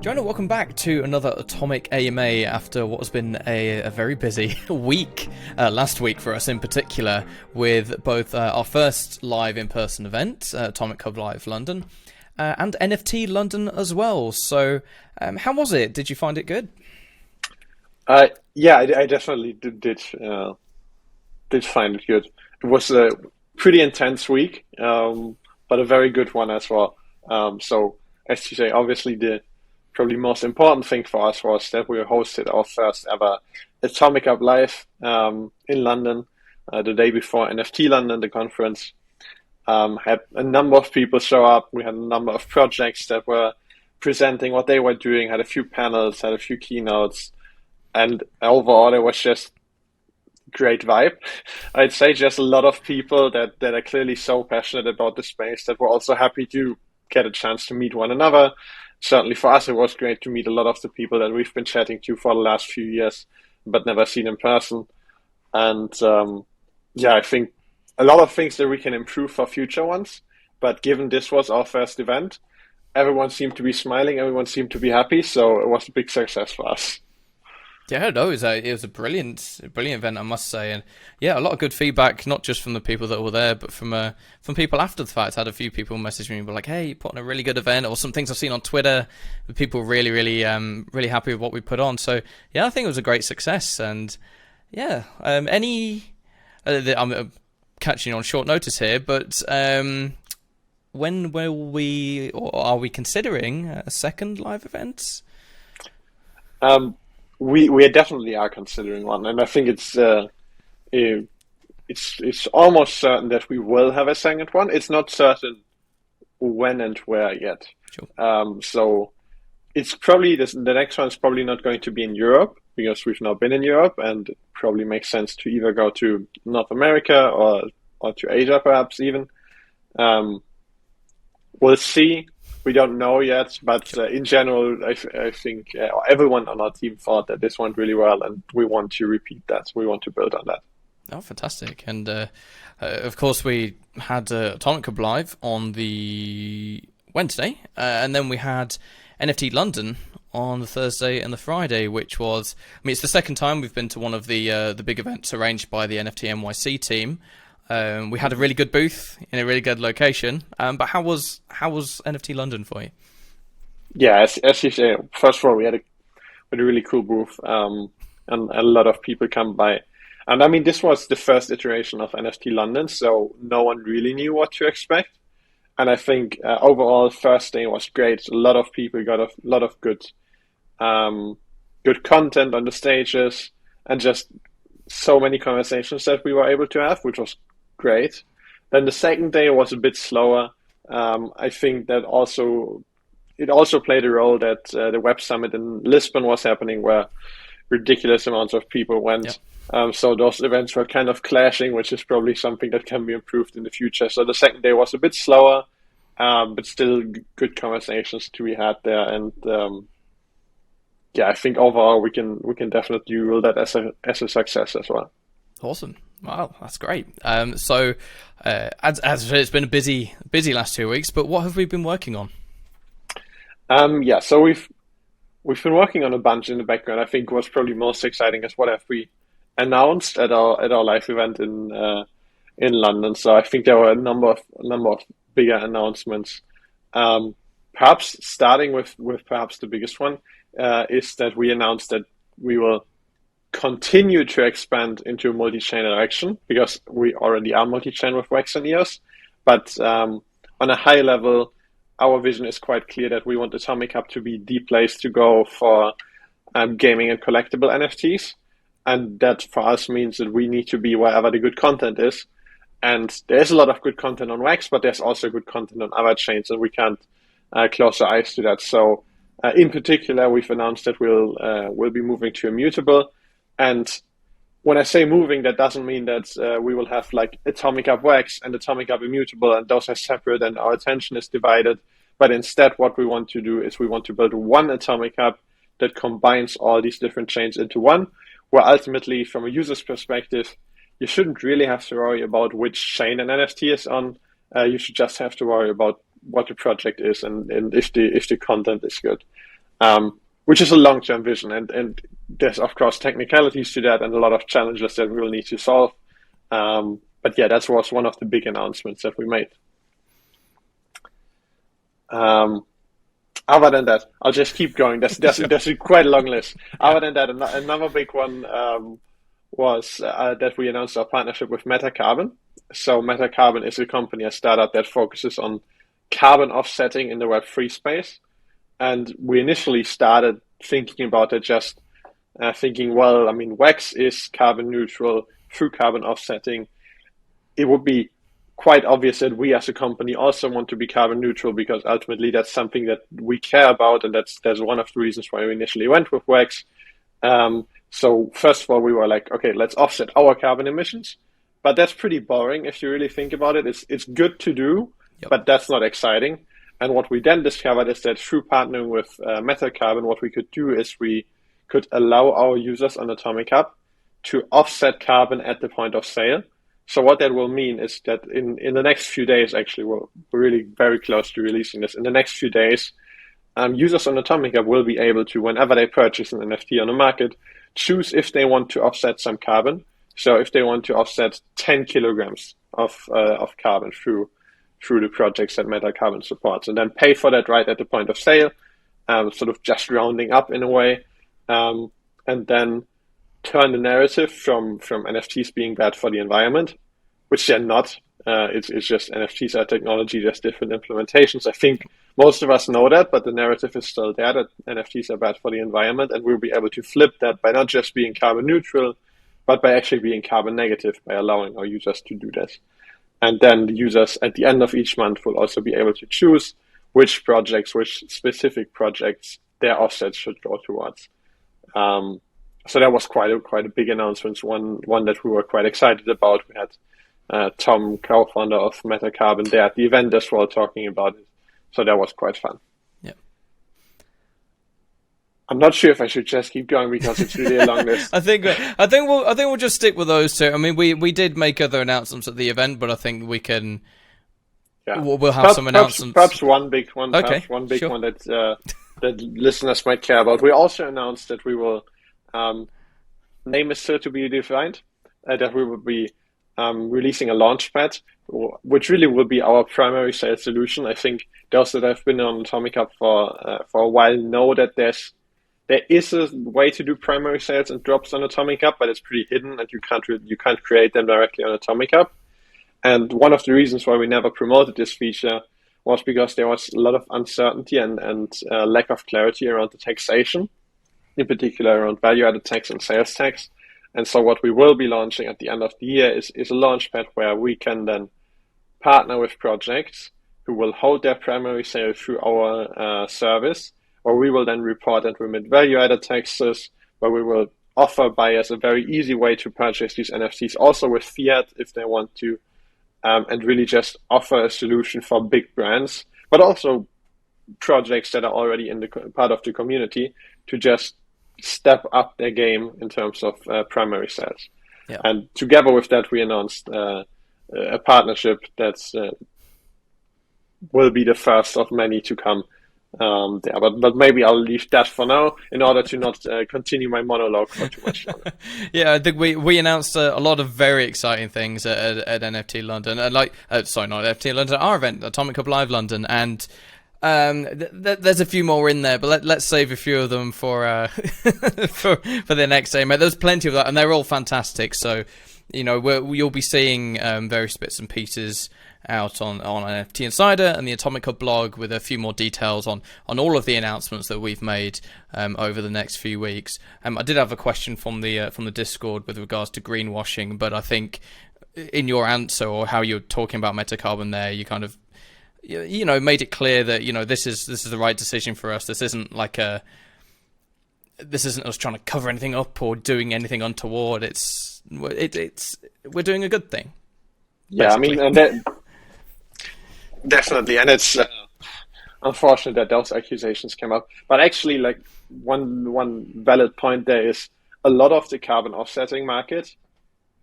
Jona, welcome back to another Atomic AMA after what has been a very busy week, last week for us in particular, with both our first live in-person event, AtomicHub Live London, and NFT.London as well. So how was it? Did you find it good? Yeah, I definitely did find it good. It was a pretty intense week, but a very good one as well. So as you say, obviously the probably most important thing for us was that we hosted our first ever AtomicHub Live in London the day before NFT.London, the conference. Had a number of people show up. We had a number of projects that were presenting what they were doing, had a few panels, had a few keynotes, and overall it was just great vibe. I'd say just a lot of people that are clearly so passionate about the space that were also happy to get a chance to meet one another. Certainly for us, it was great to meet a lot of the people that we've been chatting to for the last few years, but never seen in person. And yeah, I think a lot of things that we can improve for future ones. But given this was our first event, everyone seemed to be smiling, everyone seemed to be happy. So it was a big success for us. Yeah, no, it was a brilliant event, I must say, and yeah, a lot of good feedback, not just from the people that were there, but from people after the fact. I had a few people message me and were like, "Hey, you put on a really good event," or some things I've seen on Twitter. People really happy with what we put on. So yeah, I think it was a great success, and yeah, I'm catching you on short notice here, but when will we, or are we considering a second live event? We definitely are considering one, and I think it's almost certain that we will have a second one. It's not certain when and where yet. Sure. So it's probably the next one's probably not going to be in Europe because we've now been in Europe, and it probably makes sense to either go to North America or to Asia, perhaps even. We'll see. We don't know yet, but in general, I think everyone on our team thought that this went really well, and we want to repeat that. We want to build on that. Oh, fantastic. And of course, we had Atomic Hub Live on the Wednesday, and then we had NFT.London on the Thursday and the Friday, which was, I mean, it's the second time we've been to one of the big events arranged by the NFT NYC team. We had a really good booth in a really good location. But how was NFT.London for you? Yeah, as you say, first of all, we had a really cool booth, and a lot of people come by. And I mean, this was the first iteration of NFT.London, so no one really knew what to expect. And I think overall, first day was great. A lot of people got a lot of good content on the stages, and just so many conversations that we were able to have, which was great. Then the second day was a bit slower. I think that it also played a role that the Web Summit in Lisbon was happening, where ridiculous amounts of people went. Yep. So those events were kind of clashing, which is probably something that can be improved in the future. So the second day was a bit slower, but still good conversations to be had there. And yeah, I think overall we can definitely rule that as a success as well. Awesome. Wow, that's great. So as I said, it's been a busy last 2 weeks, but what have we been working on? Yeah, so we've been working on a bunch in the background. I think what's probably most exciting is what have we announced at our live event in London. So I think there were a number of bigger announcements. Perhaps starting with perhaps the biggest one is that we announced that we will continue to expand into a multi-chain direction, because we already are multi-chain with Wax and EOS. But on a high level, our vision is quite clear that we want AtomicHub to be the place to go for gaming and collectible NFTs. And that for us means that we need to be wherever the good content is. And there's a lot of good content on Wax, but there's also good content on other chains, and we can't close our eyes to that. So in particular, we've announced that we'll be moving to Immutable. And when I say moving, that doesn't mean that we will have like AtomicHub Wax and AtomicHub Immutable, and those are separate and our attention is divided. But instead, what we want to do is we want to build one AtomicHub that combines all these different chains into one, where ultimately, from a user's perspective, you shouldn't really have to worry about which chain an NFT is on. You should just have to worry about what the project is and if the content is good. which is a long-term vision. And there's, of course, technicalities to that and a lot of challenges that we will need to solve. But yeah, that was one of the big announcements that we made. Other than that, I'll just keep going. There's a quite long list. Other than that, another big one was that we announced our partnership with MetaCarbon. So MetaCarbon is a company, a startup that focuses on carbon offsetting in the Web3 space. And we initially started thinking about it, just thinking, well, I mean, Wax is carbon neutral through carbon offsetting. It would be quite obvious that we as a company also want to be carbon neutral, because ultimately that's something that we care about, and that's one of the reasons why we initially went with Wax. So first of all, we were like, okay, let's offset our carbon emissions, but that's pretty boring if you really think about it. It's good to do, but that's not exciting. And what we then discovered is that through partnering with MetaCarbon, what we could do is we could allow our users on AtomicHub to offset carbon at the point of sale. So what that will mean is that in the next few days, actually, we're really very close to releasing this. In the next few days, users on AtomicHub will be able to, whenever they purchase an NFT on the market, choose if they want to offset some carbon. So if they want to offset 10 kilograms of carbon through the projects that MetaCarbon supports, and then pay for that right at the point of sale, sort of just rounding up in a way, and then turn the narrative from NFTs being bad for the environment, which they're not. It's just NFTs are technology, just different implementations. I think most of us know that, but the narrative is still there that NFTs are bad for the environment, and we'll be able to flip that by not just being carbon neutral, but by actually being carbon negative, by allowing our users to do this. And then the users at the end of each month will also be able to choose which specific projects their offsets should go towards. So that was quite a big announcement, one that we were quite excited about. We had Tom, co-founder of MetaCarbon, there at the event as well, talking about it. So that was quite fun. Yeah. I'm not sure if I should just keep going because it's really a long list. I think we'll just stick with those two. I mean, we did make other announcements at the event, but I think we can. Yeah. We'll have some announcements. Perhaps one big one. Okay. Perhaps one big one that listeners might care about. We also announced that we will. Name is still to be defined. That we will be releasing a Launchpad, which really will be our primary sales solution. I think those that have been on AtomicHub for a while know that there is a way to do primary sales and drops on AtomicHub, but it's pretty hidden, and you can't create them directly on AtomicHub. And one of the reasons why we never promoted this feature was because there was a lot of uncertainty and lack of clarity around the taxation, in particular around value-added tax and sales tax. And so what we will be launching at the end of the year is a Launchpad where we can then partner with projects who will hold their primary sale through our service, where we will then report and remit value-added taxes, where we will offer buyers a very easy way to purchase these NFTs, also with fiat if they want to, and really just offer a solution for big brands, but also projects that are already in the part of the community to just step up their game in terms of primary sales. Yeah. And together with that, we announced a partnership that's will be the first of many to come there. But maybe I'll leave that for now in order to not continue my monologue for too much longer. Yeah, I think we announced a lot of very exciting things at NFT.London, and not NFT.London, our event, AtomicHub Live London, and there's a few more in there, but let's save a few of them for for the next day. There's plenty of that, and they're all fantastic. So, you'll be seeing various bits and pieces out on NFT Insider and the AtomicHub blog with a few more details on all of the announcements that we've made over the next few weeks. I did have a question from the Discord with regards to greenwashing, but I think in your answer or how you're talking about MetaCarbon there, you kind of made it clear that this is the right decision for us. This isn't us trying to cover anything up or doing anything untoward. It's we're doing a good thing. Yeah, basically. I mean, and definitely, and it's unfortunate that those accusations came up. But actually, like one valid point there is a lot of the carbon offsetting market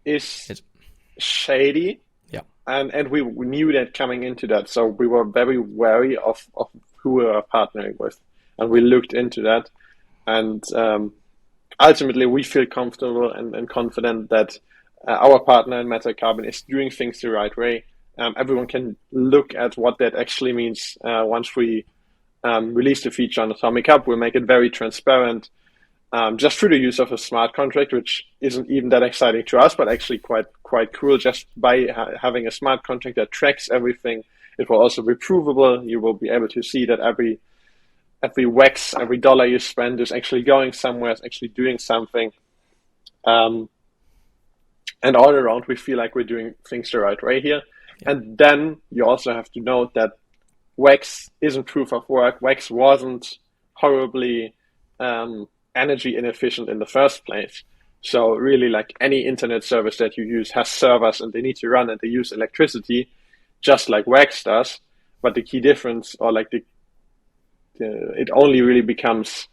is shady. And we knew that coming into that, so we were very wary of who we were partnering with. and we looked into that, and ultimately we feel comfortable and confident that our partner in Meta Carbon is doing things the right way. Everyone can look at what that actually means once we release the feature on AtomicHub. We'll make it very transparent, just through the use of a smart contract, which isn't even that exciting to us, but actually quite cool. Just by having a smart contract that tracks everything, it will also be provable. You will be able to see that every wax, every dollar you spend is actually going somewhere, is actually doing something. And all around, we feel like we're doing things the right way here. Yeah. And then you also have to note that wax isn't proof of work. Wax wasn't horribly energy inefficient in the first place. So really, like any internet service that you use has servers and they need to run and they use electricity, just like wax does. But the key difference, or like it only really becomes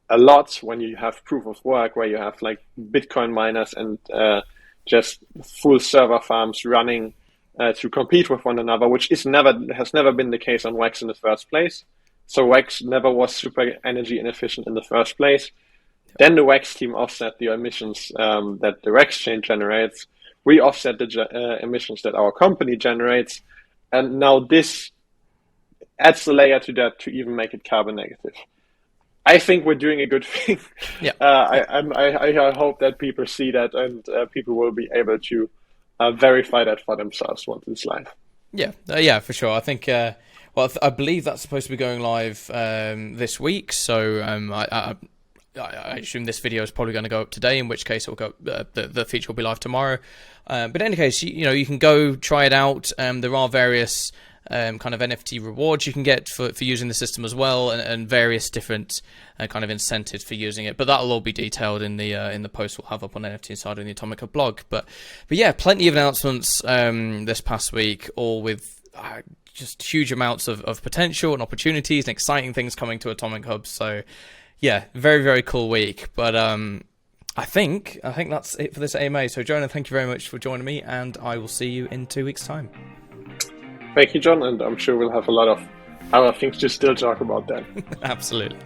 a lot when you have proof of work, where you have like Bitcoin miners and just full server farms running to compete with one another, which has never been the case on Wax in the first place. So Wax never was super energy inefficient in the first place. Then the Wax team offset the emissions that the Wax chain generates. We offset the emissions that our company generates, and now this adds a layer to that to even make it carbon negative. I think we're doing a good thing. Yeah. I hope that people see that, and people will be able to verify that for themselves once it's live. Yeah, for sure. I think, I believe that's supposed to be going live this week. So I assume this video is probably going to go up today, in which case it will go. The feature will be live tomorrow. But in any case, you can go try it out. There are various kind of NFT rewards you can get for using the system as well, and various different kind of incentives for using it. But that'll all be detailed in the post we'll have up on NFT Insider in the AtomicHub blog. But yeah, plenty of announcements this past week, all with just huge amounts of potential and opportunities and exciting things coming to AtomicHub. So yeah, very, very cool week. But I think that's it for this AMA. So Jona, thank you very much for joining me, and I will see you in 2 weeks' time. Thank you, John, and I'm sure we'll have a lot of other things to still talk about then. Absolutely.